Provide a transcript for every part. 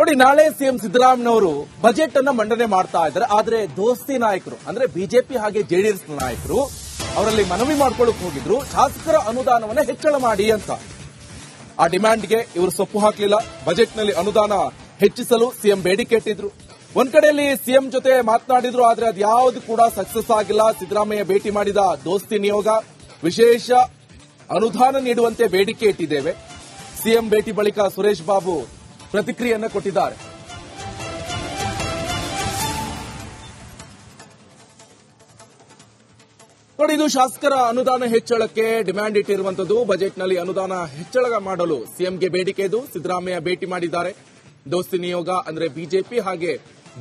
ನೋಡಿ, ನಾಳೆ ಸಿಎಂ ಸಿದ್ದರಾಮಯ್ಯನವರು ಬಜೆಟ್ ಅನ್ನ ಮಂಡನೆ ಮಾಡ್ತಾ ಇದ್ದಾರೆ. ಆದ್ರೆ ದೋಸ್ತಿ ನಾಯಕರು ಅಂದ್ರೆ ಬಿಜೆಪಿ ಹಾಗೆ ಜೆಡಿಎಸ್ ನಾಯಕರು ಅವರಲ್ಲಿ ಮನವಿ ಮಾಡ್ಕೊಳ್ಳಕ್ ಹೋಗಿದ್ರು, ಶಾಸಕರ ಅನುದಾನವನ್ನ ಹೆಚ್ಚಳ ಮಾಡಿ ಅಂತ. ಆ ಡಿಮ್ಯಾಂಡ್ಗೆ ಇವರು ಸೊಪ್ಪು ಹಾಕಲಿಲ್ಲ. ಬಜೆಟ್ನಲ್ಲಿ ಅನುದಾನ ಹೆಚ್ಚಿಸಲು ಸಿಎಂ ಬೇಡಿಕೆ ಇಟ್ಟಿದ್ರು. ಒಂದ್ ಕಡೆಯಲ್ಲಿ ಸಿಎಂ ಜೊತೆ ಮಾತನಾಡಿದ್ರು, ಆದ್ರೆ ಅದ್ಯಾವುದು ಕೂಡ ಸಕ್ಸಸ್ ಆಗಿಲ್ಲ. ಸಿದ್ದರಾಮಯ್ಯ ಭೇಟಿ ಮಾಡಿದ ದೋಸ್ತಿ ನಿಯೋಗ ವಿಶೇಷ ಅನುದಾನ ನೀಡುವಂತೆ ಬೇಡಿಕೆ ಇಟ್ಟಿದ್ದೇವೆ. ಸಿಎಂ ಭೇಟಿ ಬಳಿಕ ಸುರೇಶ್ ಬಾಬು ಪ್ರತಿಕ್ರಿಯೆಯನ್ನು ಕೊಟ್ಟಿದ್ದಾರೆ. ನೋಡಿ, ಇದು ಶಾಸಕರ ಅನುದಾನ ಹೆಚ್ಚಳಕ್ಕೆ ಡಿಮ್ಯಾಂಡ್ ಇಟ್ಟಿರುವಂತದ್ದು. ಬಜೆಟ್ನಲ್ಲಿ ಅನುದಾನ ಹೆಚ್ಚಳ ಮಾಡಲು ಸಿಎಂಗೆ ಬೇಡಿಕೆ ಇದು. ಸಿದ್ದರಾಮಯ್ಯ ಭೇಟಿ ಮಾಡಿದ್ದಾರೆ. ದೋಸ್ತಿ ನಿಯೋಗ ಅಂದ್ರೆ ಬಿಜೆಪಿ ಹಾಗೆ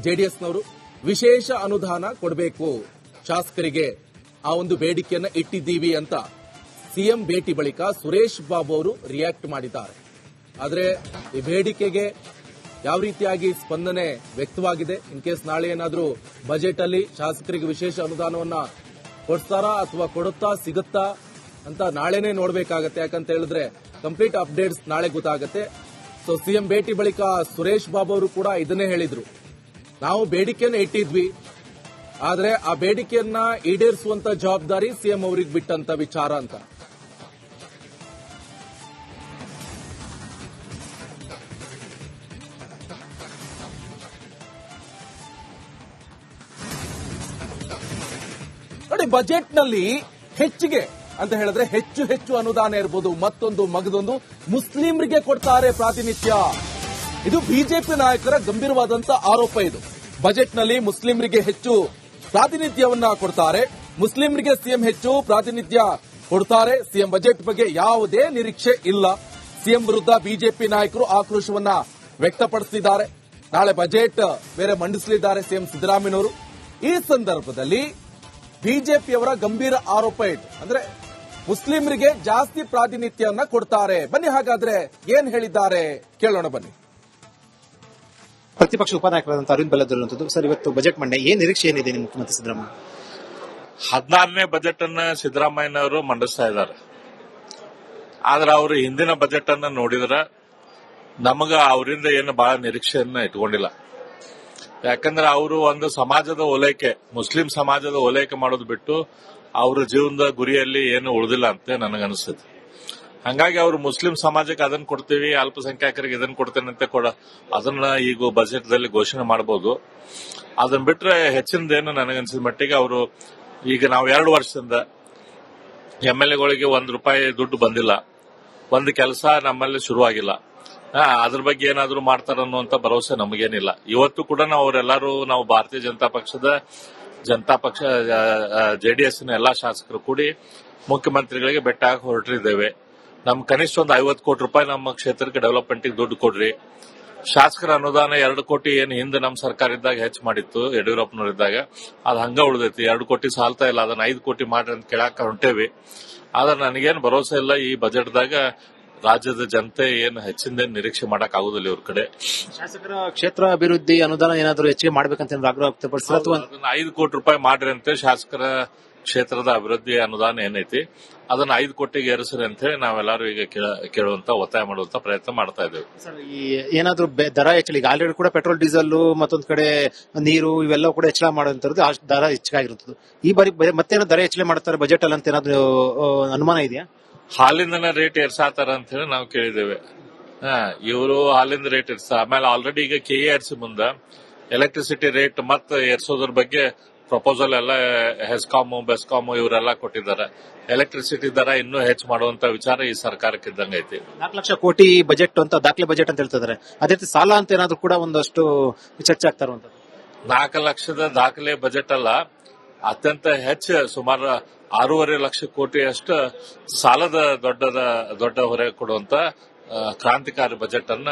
ಜೆಡಿಎಸ್ನವರು ವಿಶೇಷ ಅನುದಾನ ಕೊಡಬೇಕು ಶಾಸಕರಿಗೆ, ಆ ಒಂದು ಬೇಡಿಕೆಯನ್ನ ಇಟ್ಟಿದ್ದೀವಿ ಅಂತ ಸಿಎಂ ಭೇಟಿ ಬಳಿಕ ಸುರೇಶ್ ಬಾಬು ಅವರು ರಿಯಾಕ್ಟ್ ಮಾಡಿದ್ದಾರೆ. ಆದರೆ ಈ ಬೇಡಿಕೆಗೆ ಯಾವ ರೀತಿಯಾಗಿ ಸ್ಪಂದನೆ ವ್ಯಕ್ತವಾಗಿದೆ, ಇನ್ ಕೇಸ್ ನಾಳೆ ಏನಾದರೂ ಬಜೆಟ್ ಅಲ್ಲಿ ಶಾಸಕರಿಗೆ ವಿಶೇಷ ಅನುದಾನವನ್ನ ಕೊಡ್ತಾರಾ ಅಥವಾ ಕೊಡುತ್ತಾ ಸಿಗುತ್ತಾ ಅಂತ ನಾಳೆನೇ ನೋಡಬೇಕಾಗತ್ತೆ. ಯಾಕಂತ ಹೇಳಿದ್ರೆ ಕಂಪ್ಲೀಟ್ ಅಪ್ಡೇಟ್ಸ್ ನಾಳೆ ಗೊತ್ತಾಗುತ್ತೆ. ಸೊ ಸಿಎಂ ಭೇಟಿ ಬಳಿಕ ಸುರೇಶ್ ಬಾಬು ಅವರು ಕೂಡ ಇದನ್ನೇ ಹೇಳಿದ್ರು, ನಾವು ಬೇಡಿಕೆಯನ್ನು ಇಟ್ಟಿದ್ವಿ, ಆದ್ರೆ ಆ ಬೇಡಿಕೆಯನ್ನ ಈಡೇರಿಸುವಂತ ಜವಾಬ್ದಾರಿ ಸಿಎಂ ಅವರಿಗೆ ಬಿಟ್ಟಂತ ವಿಚಾರ ಅಂತ. ನೋಡಿ, ಬಜೆಟ್ನಲ್ಲಿ ಹೆಚ್ಚಿಗೆ ಅಂತ ಹೇಳಿದ್ರೆ ಹೆಚ್ಚು ಹೆಚ್ಚು ಅನುದಾನ ಇರಬಹುದು, ಮತ್ತೊಂದು ಮಗದೊಂದು ಮುಸ್ಲಿಂರಿಗೆ ಕೊಡ್ತಾರೆ ಪ್ರಾತಿನಿಧ್ಯ. ಇದು ಬಿಜೆಪಿ ನಾಯಕರ ಗಂಭೀರವಾದಂತಹ ಆರೋಪ. ಇದು ಬಜೆಟ್ನಲ್ಲಿ ಮುಸ್ಲಿಂರಿಗೆ ಹೆಚ್ಚು ಪ್ರಾತಿನಿಧ್ಯವನ್ನ ಕೊಡ್ತಾರೆ, ಮುಸ್ಲಿಂರಿಗೆ ಸಿಎಂ ಹೆಚ್ಚು ಪ್ರಾತಿನಿಧ್ಯ ಕೊಡ್ತಾರೆ. ಸಿಎಂ ಬಜೆಟ್ ಬಗ್ಗೆ ಯಾವುದೇ ನಿರೀಕ್ಷೆ ಇಲ್ಲ. ಸಿಎಂ ವಿರುದ್ಧ ಬಿಜೆಪಿ ನಾಯಕರು ಆಕ್ರೋಶವನ್ನ ವ್ಯಕ್ತಪಡಿಸಿದ್ದಾರೆ. ನಾಳೆ ಬಜೆಟ್ ಬೇರೆ ಮಂಡಿಸಲಿದ್ದಾರೆ ಸಿಎಂ ಸಿದ್ದರಾಮಯ್ಯನವರು. ಈ ಸಂದರ್ಭದಲ್ಲಿ ಬಿಜೆಪಿಯವರ ಗಂಭೀರ ಆರೋಪ ಇತ್ತು, ಅಂದ್ರೆ ಮುಸ್ಲಿಂರಿಗೆ ಜಾಸ್ತಿ ಪ್ರಾತಿನಿಧ್ಯವನ್ನ ಕೊಡ್ತಾರೆ. ಬನ್ನಿ ಹಾಗಾದ್ರೆ ಏನ್ ಹೇಳಿದ್ದಾರೆ ಕೇಳೋಣ ಬನ್ನಿ. ಪ್ರತಿಪಕ್ಷ ಉಪನಾಯಕರಾದಂತಹ ಅರವಿಂದ್ ಬೆಲ್ಲದಿರುವಂತದ್ದು. ಸರ್, ಇವತ್ತು ಬಜೆಟ್ ಮಂಡನೆ ಏನ್ ನಿರೀಕ್ಷೆ ಏನಿದೆ ನಿಮ್ಮ ಮುಖ್ಯಮಂತ್ರಿ ಸಿದ್ದರಾಮಯ್ಯ? 16ನೇ ಬಜೆಟ್ ಅನ್ನ ಸಿದ್ದರಾಮಯ್ಯನವರು ಮಂಡಿಸ್ತಾ ಇದ್ದಾರೆ. ಆದ್ರೆ ಅವರು ಹಿಂದಿನ ಬಜೆಟ್ ಅನ್ನ ನೋಡಿದ್ರೆ ನಮಗ ಅವರಿಂದ ಏನು ಬಹಳ ನಿರೀಕ್ಷೆಯನ್ನ ಇಟ್ಕೊಂಡಿಲ್ಲ. ಯಾಕಂದ್ರೆ ಅವರು ಒಂದು ಸಮಾಜದ ಓಲೈಕೆ, ಮುಸ್ಲಿಂ ಸಮಾಜದ ಓಲೈಕೆ ಮಾಡೋದು ಬಿಟ್ಟು ಅವರ ಜೀವನದ ಗುರಿಯಲ್ಲಿ ಏನು ಉಳಿದಿಲ್ಲ ಅಂತ ನನಗನ್ಸುತ್ತೆ. ಹಂಗಾಗಿ ಅವರು ಮುಸ್ಲಿಂ ಸಮಾಜಕ್ಕೆ ಅದನ್ನ ಕೊಡ್ತೀವಿ, ಅಲ್ಪಸಂಖ್ಯಾತರಿಗೆ ಇದನ್ನ ಕೊಡ್ತೇನೆ ಅಂತ ಅದನ್ನ ಈಗ ಬಜೆಟ್ ದಲ್ಲಿ ಘೋಷಣೆ ಮಾಡಬಹುದು. ಅದನ್ನ ಬಿಟ್ರೆ ಹೆಚ್ಚಿನದೇನು ನನಗನ್ಸಿದ ಮಟ್ಟಿಗೆ ಅವರು ಈಗ ನಾವು 2 ವರ್ಷದಿಂದ ಎಂಎಲ್ಎಗಳಿಗೆ ₹1 ದುಡ್ಡು ಬಂದಿಲ್ಲ, ಒಂದು ಕೆಲಸ ನಮ್ಮಲ್ಲಿ ಶುರುವಾಗಿಲ್ಲ. ಅದ್ರ ಬಗ್ಗೆ ಏನಾದ್ರು ಮಾಡ್ತಾರನ್ನುವಂತ ಭರವಸೆ ನಮಗೇನಿಲ್ಲ. ಇವತ್ತು ಕೂಡ ನಾವು ಭಾರತೀಯ ಜನತಾ ಪಕ್ಷ ಜೆಡಿಎಸ್ ನ ಎಲ್ಲಾ ಶಾಸಕರು ಕೂಡಿ ಮುಖ್ಯಮಂತ್ರಿಗಳಿಗೆ ಬೆಟ್ಟ ಹಾಕಿ ಹೊರಟಿದ್ದೇವೆ. ನಮ್ ಕನಿಷ್ಠ ಒಂದು ₹50 ಕೋಟಿ ನಮ್ಮ ಕ್ಷೇತ್ರಕ್ಕೆ ಡೆವಲಪ್ಮೆಂಟ್ಗೆ ದುಡ್ಡು ಕೊಡ್ರಿ. ಶಾಸಕರ ಅನುದಾನ 2 ಕೋಟಿ ಏನು ಹಿಂದೆ ನಮ್ಮ ಸರ್ಕಾರ ಇದ್ದಾಗ ಹೆಚ್ಚು ಮಾಡಿತ್ತು, ಯಡಿಯೂರಪ್ಪನವರಿದ್ದಾಗ, ಅದು ಹಂಗ ಉಳಿದೈತಿ. 2 ಕೋಟಿ ಸಾಲ್ತಾ ಇಲ್ಲ, ಅದನ್ನ 5 ಕೋಟಿ ಮಾಡ್ರಿ ಅಂತ ಕೇಳಾಕ ಹೊಂಟೇವಿ. ಆದ್ರೆ ನನಗೇನು ಭರವಸೆ ಇಲ್ಲ ಈ ಬಜೆಟ್ದಾಗ ರಾಜ್ಯದ ಜನತೆ ಏನು ಹೆಚ್ಚಿನ ನಿರೀಕ್ಷೆ ಮಾಡಕ್ ಆಗುದಿಲ್ಲ. ಇವ್ರ ಕಡೆ ಶಾಸಕರ ಕ್ಷೇತ್ರ ಅಭಿವೃದ್ಧಿ ಅನುದಾನ ಏನಾದರೂ ಹೆಚ್ಚಿಗೆ ಮಾಡ್ಬೇಕಂತ ಆಗ್ರಹ ವ್ಯಕ್ತಪಡಿಸಿದ್ರೆ ಅದನ್ನ ₹5 ಕೋಟಿ ಮಾಡ್ರಿ ಅಂತ ಶಾಸಕರ ಕ್ಷೇತ್ರದ ಅಭಿವೃದ್ಧಿ ಅನುದಾನ ಏನೈತಿ ಅದನ್ನ 5 ಕೋಟಿಗೆ ಏರಿಸ್ರಿ ಅಂತ ಹೇಳಿ ನಾವೆಲ್ಲರೂ ಈಗ ಕೇಳುವಂತ ಒತ್ತಾಯ ಮಾಡುವಂತ ಪ್ರಯತ್ನ ಮಾಡ್ತಾ ಇದ್ದೇವೆ. ಸರ್, ಈ ಏನಾದ್ರು ದರ ಹೆಚ್ಚಳ, ಈಗ ಆಲ್ರೆಡಿ ಕೂಡ ಪೆಟ್ರೋಲ್ ಡೀಸೆಲ್ ಮತ್ತೊಂದ್ ಕಡೆ ನೀರು ಇವೆಲ್ಲ ಕೂಡ ಹೆಚ್ಚಳ ಮಾಡುವಂತದ್ದು, ಆ ದರ ಹೆಚ್ಚಾಗಿರುತ್ತದೆ. ಈ ಬಾರಿ ಮತ್ತೇನೋ ದರ ಹೆಚ್ಚಳ ಮಾಡ್ತಾರೆ ಬಜೆಟ್ ಅಲ್ಲಿ ಅಂತ ಏನಾದ್ರು ಅನುಮಾನ ಇದೆಯಾ? ಹಾಲಿಂದನ ರೇಟ್ ಏರ್ಸಾತಾರ ಅಂತ ಹೇಳಿ ನಾವು ಕೇಳಿದ್ದೇವೆ. ಇವರು ಹಾಲಿಂದ ರೇಟ್ ಆಮೇಲೆ ಆಲ್ರೆಡಿ ಈಗ ಕೆಇಆರ್ಸಿ ಮುಂದ ಎಲೆಕ್ಟ್ರಿಸಿಟಿ ರೇಟ್ ಮತ್ತೆ ಏರ್ಸೋದ್ರ ಬಗ್ಗೆ ಪ್ರಪೋಸಲ್ ಎಲ್ಲ ಹೆಸ್ಕಾಮ್ ಬೆಸ್ಕಾಮ್ ಇವರೆಲ್ಲ ಕೊಟ್ಟಿದ್ದಾರೆ. ಎಲೆಕ್ಟ್ರಿಸಿಟಿ ದರ ಇನ್ನೂ ಹೆಚ್ಚು ಮಾಡುವಂತ ವಿಚಾರ ಈ ಸರ್ಕಾರಕ್ಕೆ ಇದ್ದಂಗೆ ಐತಿ. 4 ಲಕ್ಷ ಕೋಟಿ ಬಜೆಟ್ ಅಂತ ದಾಖಲೆ ಬಜೆಟ್ ಅಂತ ಹೇಳ್ತಿದ್ದಾರೆ. ಅದೇ ರೀತಿ ಸಾಲ ಅಂತ ಏನಾದ್ರು ಕೂಡ ಒಂದಷ್ಟು ಚರ್ಚೆ ಆಗ್ತಾ ಇರುವಂತದ್ದು. 4 ಲಕ್ಷದ ದಾಖಲೆ ಬಜೆಟ್ ಅಲ್ಲ, ಅತ್ಯಂತ ಹೆಚ್ಚು ಸುಮಾರು 6.5 ಲಕ್ಷ ಕೋಟಿ ಅಷ್ಟು ಸಾಲದ ದೊಡ್ಡ ಹೊರೆ ಕೊಡುವಂತ ಕ್ರಾಂತಿಕಾರಿ ಬಜೆಟ್ ಅನ್ನ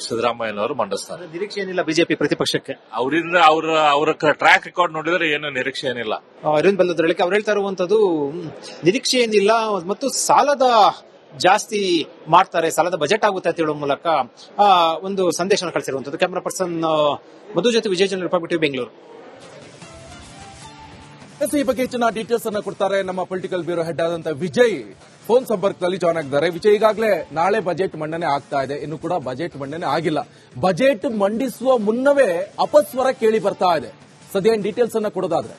ಸಿದ್ದರಾಮಯ್ಯನವರು ಮಂಡಿಸ್ತಾರೆ. ನಿರೀಕ್ಷೆ ಏನಿಲ್ಲ ಬಿಜೆಪಿ ಪ್ರತಿಪಕ್ಷಕ್ಕೆ ಅವರಿಂದ ಅವರ ಟ್ರ್ಯಾಕ್ ರೆಕಾರ್ಡ್ ನೋಡಿದ್ರೆ ಏನು ನಿರೀಕ್ಷೆ ಏನಿಲ್ಲ. ಅರವಿಂದ್ ಬೆಲ್ಲದ ಅವ್ರು ಹೇಳ್ತಾ ಇರುವಂತದ್ದು ನಿರೀಕ್ಷೆ ಏನಿಲ್ಲ ಮತ್ತು ಸಾಲದ ಜಾಸ್ತಿ ಮಾಡ್ತಾರೆ, ಸಾಲದ ಬಜೆಟ್ ಆಗುತ್ತೆ ಅಂತ ಹೇಳುವ ಮೂಲಕ ಒಂದು ಸಂದೇಶ ಕಳಿಸಿರುವಂತದ್ದು. ಕ್ಯಾಮರಾ ಪರ್ಸನ್ ಮಧು ಜೊತೆ ವಿಜಯ್ ಚಂದ್ರ, ರಿಪಬ್ಲಿಕ್ ಟಿವಿ, ಬೆಂಗಳೂರು. ಈ ಬಗ್ಗೆ ಹೆಚ್ಚಿನ ಡೀಟೇಲ್ಸ್ ಅನ್ನ ಕೊಡ್ತಾರೆ ನಮ್ಮ ಪೊಲಿಟಿಕಲ್ ಬ್ಯೂರೋ ಹೆಡ್ ಆದಂತ ವಿಜಯ್ ಫೋನ್ ಸಂಪರ್ಕದಲ್ಲಿ ಜಾಯ್ನ್ ಆಗಿದ್ದಾರೆ. ವಿಜಯ್, ಈಗಾಗಲೇ ನಾಳೆ ಬಜೆಟ್ ಮಂಡನೆ ಆಗ್ತಾ ಇದೆ, ಇನ್ನು ಕೂಡ ಬಜೆಟ್ ಮಂಡನೆ ಆಗಿಲ್ಲ. ಬಜೆಟ್ ಮಂಡಿಸುವ ಮುನ್ನವೇ ಅಪಸ್ವರ ಕೇಳಿ ಬರ್ತಾ ಇದೆ. ಸದ್ಯ ಡೀಟೇಲ್ಸ್ ಅನ್ನ ಕೊಡೋದಾದ್ರೆ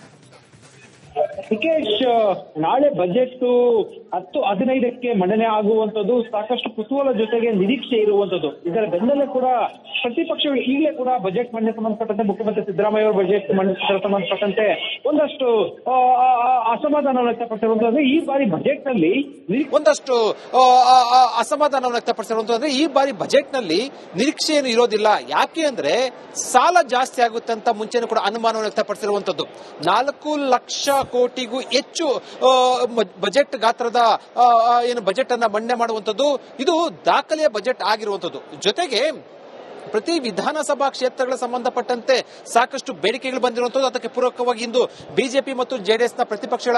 ನಿಕೇಶ್, ನಾಳೆ ಬಜೆಟ್ 10-15ಕ್ಕೆ ಮಂಡನೆ ಆಗುವಂತದ್ದು ಸಾಕಷ್ಟು ಕುತೂಹಲ ಜೊತೆಗೆ ನಿರೀಕ್ಷೆ ಇರುವಂತದ್ದು. ಇದರ ಬೆನ್ನಲ್ಲೇ ಕೂಡ ಪ್ರತಿಪಕ್ಷಗಳು ಈಗಲೇ ಕೂಡ ಬಜೆಟ್ ಮಂಡನೆ ಸಂಬಂಧಪಟ್ಟಂತೆ ಮುಖ್ಯಮಂತ್ರಿ ಸಿದ್ದರಾಮಯ್ಯ ಅವರ ಬಜೆಟ್ ಮಂಡನೆ ಸಂಬಂಧಪಟ್ಟಂತೆ ಒಂದಷ್ಟು ಅಸಮಾಧಾನ ವ್ಯಕ್ತಪಡಿಸಿರುವಂತದ್ದು. ಈ ಬಾರಿ ಬಜೆಟ್ ನಲ್ಲಿ ಒಂದಷ್ಟು ಅಸಮಾಧಾನ ವ್ಯಕ್ತಪಡಿಸಿರುವಂತಂದ್ರೆ ಈ ಬಾರಿ ಬಜೆಟ್ ನಲ್ಲಿ ನಿರೀಕ್ಷೆ ಏನು ಇರೋದಿಲ್ಲ. ಯಾಕೆ ಅಂದ್ರೆ ಸಾಲ ಜಾಸ್ತಿ ಆಗುತ್ತೆ ಅಂತ ಮುಂಚೆನೂ ಕೂಡ ಅನುಮಾನವನ್ನು ವ್ಯಕ್ತಪಡಿಸಿರುವಂತದ್ದು. 4 ಲಕ್ಷ ಕೋಟಿಗೂ ಹೆಚ್ಚು ಬಜೆಟ್ ಗಾತ್ರದ ಏನು ಬಜೆಟ್ ಅನ್ನ ಮಂಡನೆ ಮಾಡುವಂತದ್ದು ಇದು ದಾಖಲೆಯ ಬಜೆಟ್ ಆಗಿರುವಂತದ್ದು. ಜೊತೆಗೆ ಪ್ರತಿ ವಿಧಾನಸಭಾ ಕ್ಷೇತ್ರಗಳ ಸಂಬಂಧಪಟ್ಟಂತೆ ಸಾಕಷ್ಟು ಬೇಡಿಕೆಗಳು ಬಂದಿರುವಂತದ್ದು. ಅದಕ್ಕೆ ಪೂರಕವಾಗಿ ಇಂದು ಬಿಜೆಪಿ ಮತ್ತು ಜೆಡಿಎಸ್ ನ ಪ್ರತಿಪಕ್ಷಗಳ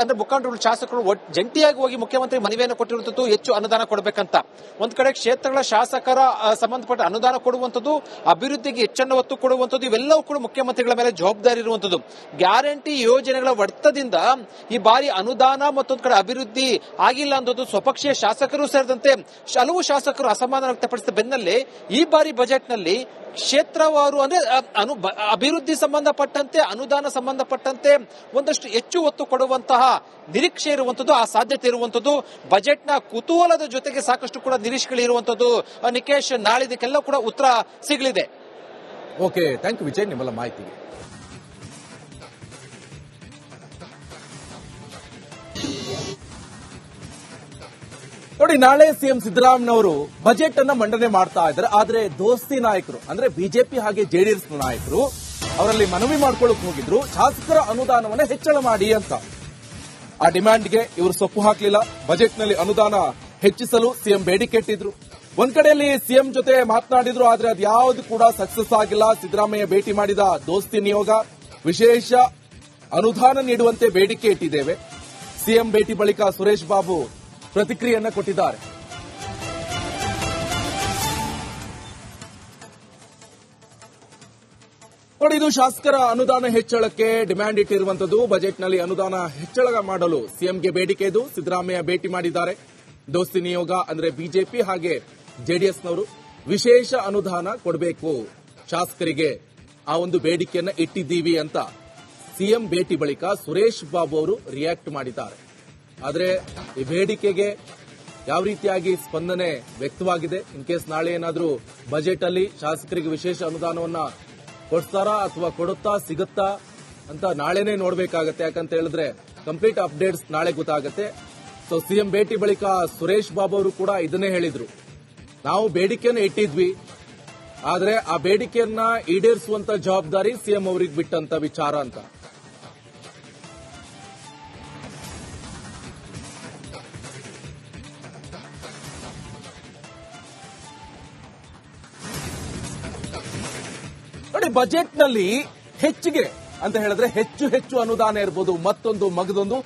ಅಂದ್ರೆ ಮುಖಂಡರು, ಶಾಸಕರು ಜಂಟಿಯಾಗಿ ಹೋಗಿ ಮುಖ್ಯಮಂತ್ರಿ ಮನವಿಯನ್ನು ಕೊಟ್ಟಿರುವಂತದ್ದು ಹೆಚ್ಚು ಅನುದಾನ ಕೊಡಬೇಕಂತ. ಒಂದ್ ಕಡೆ ಕ್ಷೇತ್ರಗಳ ಶಾಸಕರ ಸಂಬಂಧಪಟ್ಟ ಅನುದಾನ ಕೊಡುವಂತದ್ದು, ಅಭಿವೃದ್ಧಿಗೆ ಹೆಚ್ಚನ್ನು ಒತ್ತು ಕೊಡುವಂತದ್ದು, ಇವೆಲ್ಲವೂ ಕೂಡ ಮುಖ್ಯಮಂತ್ರಿಗಳ ಮೇಲೆ ಜವಾಬ್ದಾರಿ ಇರುವಂತದ್ದು. ಗ್ಯಾರಂಟಿ ಯೋಜನೆಗಳ ಒತ್ತದಿಂದ ಈ ಬಾರಿ ಅನುದಾನ ಮತ್ತೊಂದು ಕಡೆ ಅಭಿವೃದ್ಧಿ ಆಗಿಲ್ಲ ಅನ್ನೋದು ಸ್ವಪಕ್ಷೀಯ ಶಾಸಕರು ಸೇರಿದಂತೆ ಹಲವು ಶಾಸಕರು ಅಸಮಾಧಾನ ವ್ಯಕ್ತಪಡಿಸಿದ ಬೆನ್ನಲ್ಲೇ ಈ ಬಾರಿ ಬಜೆಟ್ ನಲ್ಲಿ ಕ್ಷೇತ್ರವಾರು ಅಂದ್ರೆ ಅಭಿವೃದ್ಧಿ ಸಂಬಂಧಪಟ್ಟಂತೆ, ಅನುದಾನ ಸಂಬಂಧಪಟ್ಟಂತೆ ಒಂದಷ್ಟು ಹೆಚ್ಚು ಒತ್ತು ಕೊಡುವಂತಹ ನಿರೀಕ್ಷೆ ಇರುವಂತದ್ದು, ಆ ಸಾಧ್ಯತೆ ಇರುವಂತದ್ದು. ಬಜೆಟ್ನ ಕುತೂಹಲದ ಜೊತೆಗೆ ಸಾಕಷ್ಟು ಕೂಡ ನಿರೀಕ್ಷೆಗಳು ಇರುವಂತದ್ದು. ನಿಕೇಶ್, ನಾಳಿದಕ್ಕೆಲ್ಲ ಕೂಡ ಉತ್ತರ ಸಿಗಲಿದೆ. ಓಕೆ, ಥ್ಯಾಂಕ್ ಯು ವಿಜಯ್ ನಿಮ್ಮೆಲ್ಲ ಮಾಹಿತಿಗೆ. ನೋಡಿ, ನಾಳೆ ಸಿಎಂ ಸಿದ್ದರಾಮಯ್ಯನವರು ಬಜೆಟ್ ಅನ್ನ ಮಂಡನೆ ಮಾಡ್ತಾ ಇದ್ದಾರೆ. ಆದ್ರೆ ದೋಸ್ತಿ ನಾಯಕರು ಅಂದ್ರೆ ಬಿಜೆಪಿ ಹಾಗೆ ಜೆಡಿಎಸ್ ನಾಯಕರು ಅವರಲ್ಲಿ ಮನವಿ ಮಾಡ್ಕೊಳ್ಳಕ್ ಹೋಗಿದ್ರು, ಶಾಸಕರ ಅನುದಾನವನ್ನ ಹೆಚ್ಚಳ ಮಾಡಿ ಅಂತ. ಆ ಡಿಮ್ಯಾಂಡ್ಗೆ ಇವರು ಸೊಪ್ಪು ಹಾಕಲಿಲ್ಲ. ಬಜೆಟ್ ನಲ್ಲಿ ಅನುದಾನ ಹೆಚ್ಚಿಸಲು ಸಿಎಂ ಬೇಡಿಕೆ ಇಟ್ಟಿದ್ರು. ಒಂದ್ ಕಡೆಯಲ್ಲಿ ಸಿಎಂ ಜೊತೆ ಮಾತನಾಡಿದ್ರು, ಆದ್ರೆ ಅದು ಯಾವುದು ಕೂಡ ಸಕ್ಸಸ್ ಆಗಿಲ್ಲ. ಸಿದ್ದರಾಮಯ್ಯ ಭೇಟಿ ಮಾಡಿದ ದೋಸ್ತಿ ನಿಯೋಗ ವಿಶೇಷ ಅನುದಾನ ನೀಡುವಂತೆ ಬೇಡಿಕೆ ಇಟ್ಟಿದ್ದೇವೆ. ಸಿಎಂ ಭೇಟಿ ಬಳಿಕ ಸುರೇಶ್ ಬಾಬು ಪ್ರತಿಕ್ರಿಯೆಯನ್ನ ಕೊಟ್ಟಿದ್ದಾರೆ. ನೋಡಿ, ಇದು ಶಾಸಕರ ಅನುದಾನ ಹೆಚ್ಚಳಕ್ಕೆ ಡಿಮ್ಯಾಂಡ್ ಇಟ್ಟಿರುವಂತದ್ದು. ಬಜೆಟ್ನಲ್ಲಿ ಅನುದಾನ ಹೆಚ್ಚಳ ಮಾಡಲು ಸಿಎಂಗೆ ಬೇಡಿಕೆ ಇದು. ಸಿದ್ದರಾಮಯ್ಯ ಭೇಟಿ ಮಾಡಿದ್ದಾರೆ. ದೋಸ್ತಿ ನಿಯೋಗ ಅಂದ್ರೆ ಬಿಜೆಪಿ ಹಾಗೆ ಜೆಡಿಎಸ್ನವರು ವಿಶೇಷ ಅನುದಾನ ಕೊಡಬೇಕು ಶಾಸಕರಿಗೆ, ಆ ಒಂದು ಬೇಡಿಕೆಯನ್ನ ಇಟ್ಟಿದ್ದೀವಿ ಅಂತ ಸಿಎಂ ಭೇಟಿ ಬಳಿಕ ಸುರೇಶ್ ಬಾಬು ಅವರು ರಿಯಾಕ್ಟ್ ಮಾಡಿದ್ದಾರೆ. ಆದರೆ ಈ ಬೇಡಿಕೆಗೆ ಯಾವ ರೀತಿಯಾಗಿ ಸ್ಪಂದನೆ ವ್ಯಕ್ತವಾಗಿದೆ, ಇನ್ ಕೇಸ್ ನಾಳೆ ಏನಾದರೂ ಬಜೆಟ್ ಅಲ್ಲಿ ಶಾಸಕರಿಗೆ ವಿಶೇಷ ಅನುದಾನವನ್ನ ಕೊಡ್ತಾರಾ ಅಥವಾ ಕೊಡುತ್ತಾ ಸಿಗುತ್ತಾ ಅಂತ ನಾಳೆನೇ ನೋಡಬೇಕಾಗತ್ತೆ. ಯಾಕಂತ ಹೇಳಿದ್ರೆ ಕಂಪ್ಲೀಟ್ ಅಪ್ಡೇಟ್ಸ್ ನಾಳೆ ಗೊತ್ತಾಗುತ್ತೆ. ಸೊ ಸಿಎಂ ಭೇಟಿ ಬಳಿಕ ಸುರೇಶ್ ಬಾಬು ಅವರು ಕೂಡ ಇದನ್ನೇ ಹೇಳಿದ್ರು, ನಾವು ಬೇಡಿಕೆಯನ್ನು ಇಟ್ಟಿದ್ವಿ, ಆದ್ರೆ ಆ ಬೇಡಿಕೆಯನ್ನ ಈಡೇರಿಸುವಂತ ಜವಾಬ್ದಾರಿ ಸಿಎಂ ಅವರಿಗೆ ಬಿಟ್ಟಂತ ವಿಚಾರ ಅಂತ. ನೋಡಿ, ಬಜೆಟ್ನಲ್ಲಿ ಹೆಚ್ಚಿಗೆ ಅಂತ ಹೇಳಿದ್ರೆ ಹೆಚ್ಚು ಅನುದಾನ ಇರ್ಬೋದು, ಮತ್ತೊಂದು ಮಗದೊಂದು